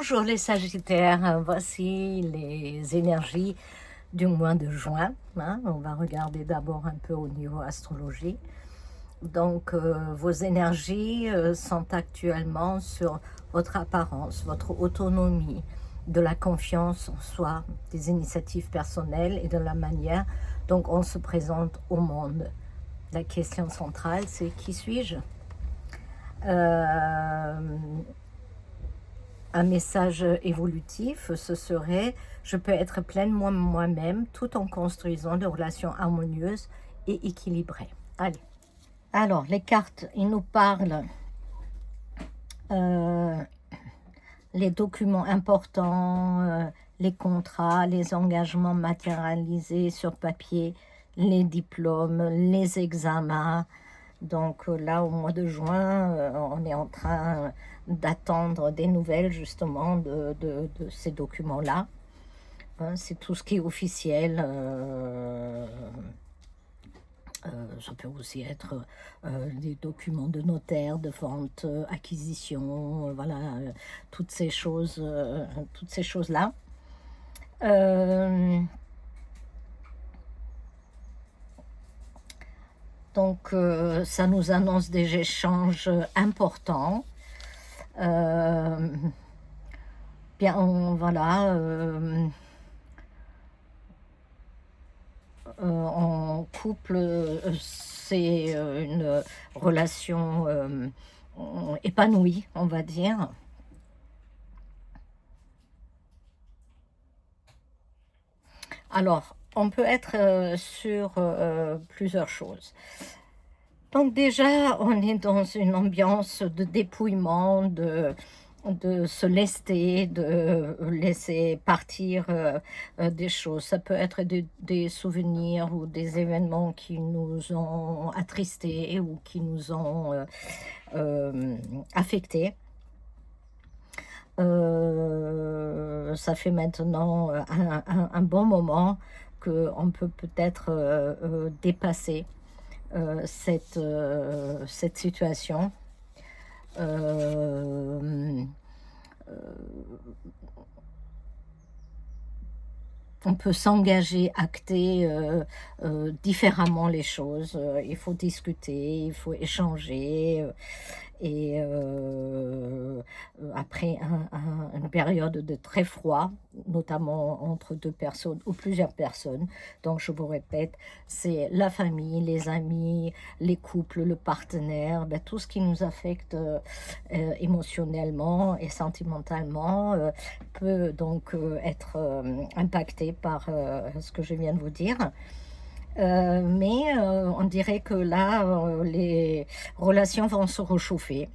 Bonjour les Sagittaires, voici les énergies du mois de juin. On va regarder d'abord un peu au niveau astrologie. Donc vos énergies sont actuellement sur votre apparence, votre autonomie, de la confiance en soi, des initiatives personnelles et de la manière dont on se présente au monde. La question centrale, c'est qui suis-je? Un message évolutif, ce serait « Je peux être pleinement moi-même tout en construisant des relations harmonieuses et équilibrées ». Allez. Alors, les cartes, ils nous parlent les documents importants, les contrats, les engagements matérialisés sur papier, les diplômes, les examens. Donc là, au mois de juin, on est en train d'attendre des nouvelles justement de ces documents-là. C'est tout ce qui est officiel. Ça peut aussi être des documents de notaire, de vente, acquisition, voilà, toutes ces choses-là. Donc, ça nous annonce des échanges importants. Bien, voilà. En couple, c'est une relation épanouie, on va dire. Alors, on peut être sur plusieurs choses. Donc déjà, on est dans une ambiance de dépouillement, de se lester, de laisser partir des choses. Ça peut être des souvenirs ou des événements qui nous ont attristés ou qui nous ont affectés. Ça fait maintenant un bon moment qu'on peut peut-être dépasser cette situation. On peut s'engager, acter différemment les choses. Il faut discuter, il faut échanger. Et après une période de très froid, notamment entre deux personnes ou plusieurs personnes, donc je vous répète, c'est la famille, les amis, les couples, le partenaire, tout ce qui nous affecte émotionnellement et sentimentalement peut donc être impacté par ce que je viens de vous dire. Mais on dirait que là, les relations vont se réchauffer.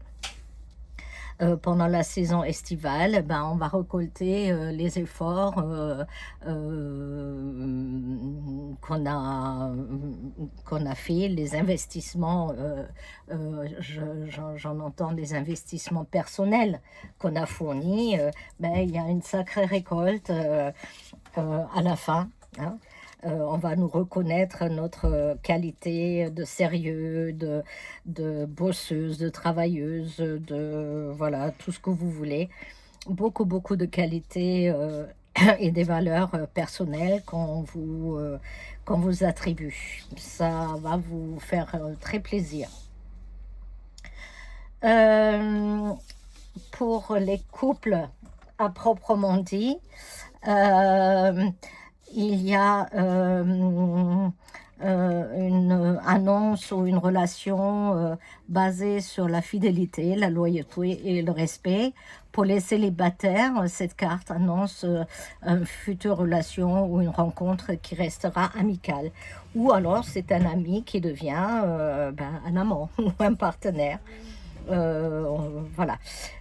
Pendant la saison estivale, on va récolter les efforts qu'on a fait, les investissements, j'en entends des investissements personnels qu'on a fournis. Il y a une sacrée récolte à la fin, hein. On va nous reconnaître notre qualité de sérieux, de bosseuse, de travailleuse, de voilà, tout ce que vous voulez. Beaucoup de qualités et des valeurs personnelles qu'on vous attribue. Ça va vous faire très plaisir. Pour les couples à proprement dit, il y a une annonce ou une relation basée sur la fidélité, la loyauté et le respect. Pour les célibataires, cette carte annonce une future relation ou une rencontre qui restera amicale. Ou alors c'est un ami qui devient un amant ou un partenaire. Voilà.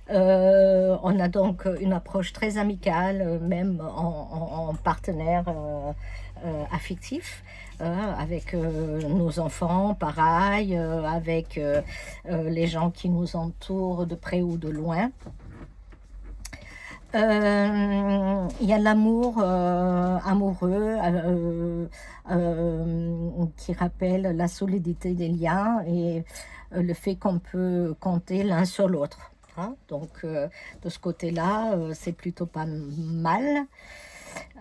On a donc une approche très amicale, même en partenaire affectif, avec nos enfants, pareil, avec les gens qui nous entourent de près ou de loin. Il y a l'amour amoureux qui rappelle la solidité des liens et le fait qu'on peut compter l'un sur l'autre. hein. Donc, de ce côté-là, c'est plutôt pas mal.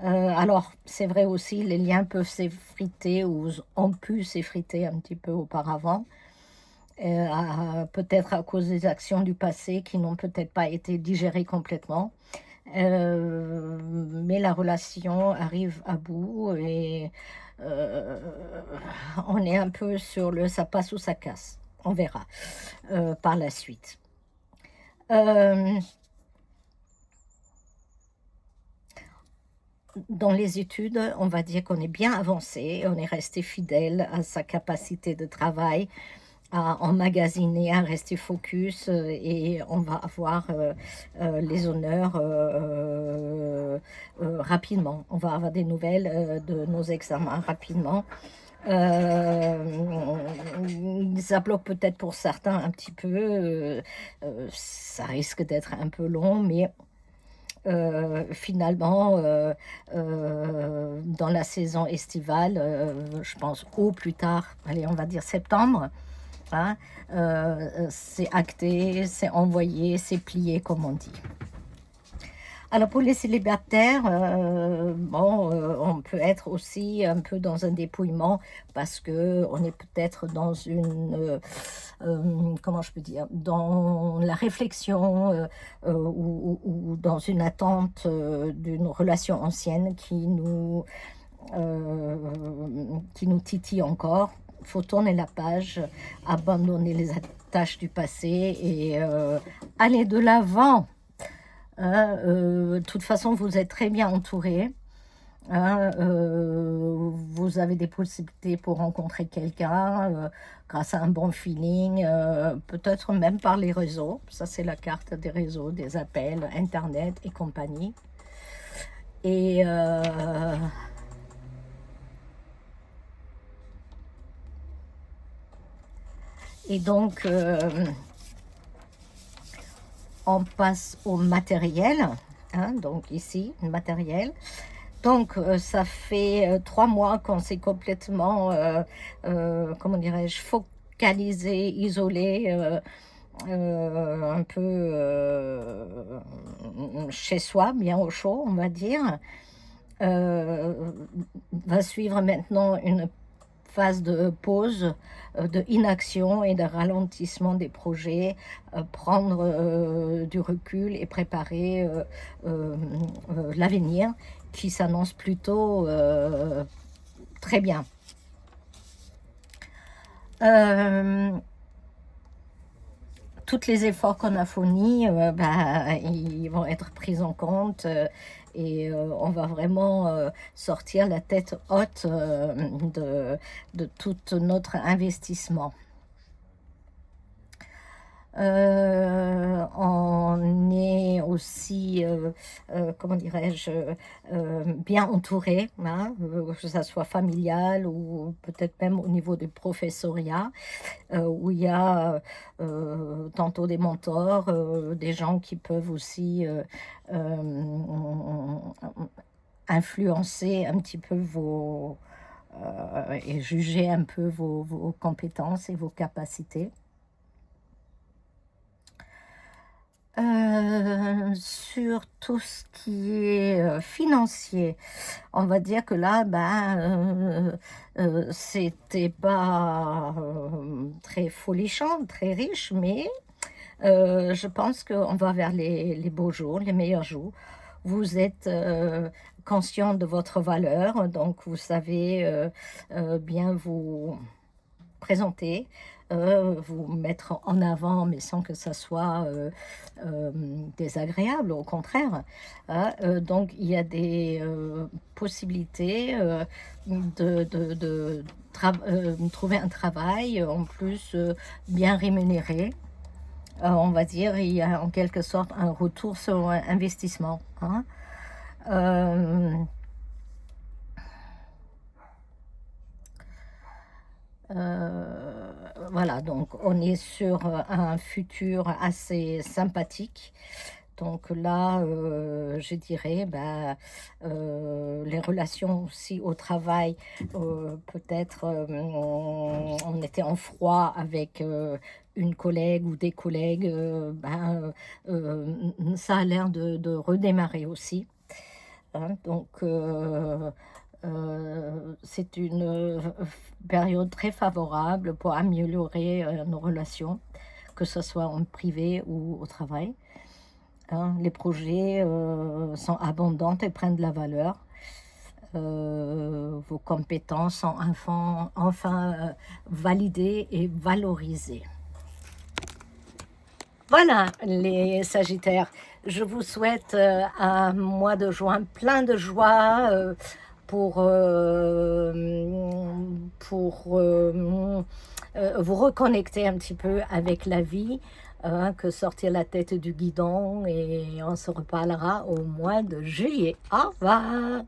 Alors, c'est vrai aussi, les liens peuvent s'effriter ou ont pu s'effriter un petit peu auparavant, peut-être à cause des actions du passé qui n'ont peut-être pas été digérées complètement. Mais la relation arrive à bout et euh, on est un peu sur le ça passe ou ça casse. On verra par la suite. Euh, Dans les études, on va dire qu'on est bien avancé, on est resté fidèle à sa capacité de travail, à emmagasiner, à rester focus, et on va avoir les honneurs rapidement. On va avoir des nouvelles de nos examens rapidement. Ça bloque peut-être pour certains un petit peu, ça risque d'être un peu long, mais finalement, dans la saison estivale, je pense au plus tard, allez, on va dire septembre, hein, c'est acté, c'est envoyé, c'est plié, comme on dit. Alors pour les célibataires, bon, on peut être aussi un peu dans un dépouillement parce que on est peut-être dans une, comment je peux dire? Dans la réflexion, ou dans une attente, d'une relation ancienne qui nous titille encore. Il faut tourner la page, abandonner les tâches du passé et aller de l'avant. Hein, de toute façon, vous êtes très bien entouré. Hein, vous avez des possibilités pour rencontrer quelqu'un grâce à un bon feeling, peut-être même par les réseaux. Ça, c'est la carte des réseaux, des appels, Internet et compagnie. Et, et donc, on passe au matériel. Hein, donc ici, le matériel. Donc, ça fait 3 mois qu'on s'est complètement, comment dirais-je, focalisé, isolé, un peu chez soi, bien au chaud, on va dire. Euh, Va suivre maintenant une phase de pause, de inaction et de ralentissement des projets, prendre du recul et préparer l'avenir qui s'annonce plutôt très bien. Euh, Tous les efforts qu'on a fournis, bah, ils vont être pris en compte, et on va vraiment sortir la tête haute de tout notre investissement. On est aussi, comment dirais-je, bien entouré, hein, que ça soit familial ou peut-être même au niveau du professoriat, où il y a tantôt des mentors, des gens qui peuvent aussi influencer un petit peu et juger un peu vos compétences et vos capacités. Sur tout ce qui est financier, on va dire que là, ben, c'était pas très folichon, très riche, mais je pense qu'on va vers les beaux jours, les meilleurs jours. Vous êtes conscient de votre valeur, donc vous savez bien vous présenter, vous mettre en avant, mais sans que ça soit désagréable, au contraire. Hein. Donc, il y a des possibilités de trouver un travail, en plus bien rémunéré. On va dire, il y a en quelque sorte un retour sur investissement. Hein. Euh, voilà, donc on est sur un futur assez sympathique. Donc là, je dirais, bah, les relations aussi au travail, peut-être on était en froid avec une collègue ou des collègues, ça a l'air de redémarrer aussi, hein. Donc, c'est une période très favorable pour améliorer nos relations, que ce soit en privé ou au travail, hein. Les projets sont abondants et prennent de la valeur. Vos compétences sont enfin validées et valorisées. Voilà les Sagittaires, je vous souhaite un mois de juin plein de joie pour vous reconnecter un petit peu avec la vie, hein, que sortir la tête du guidon, et on se reparlera au mois de juillet. Au revoir.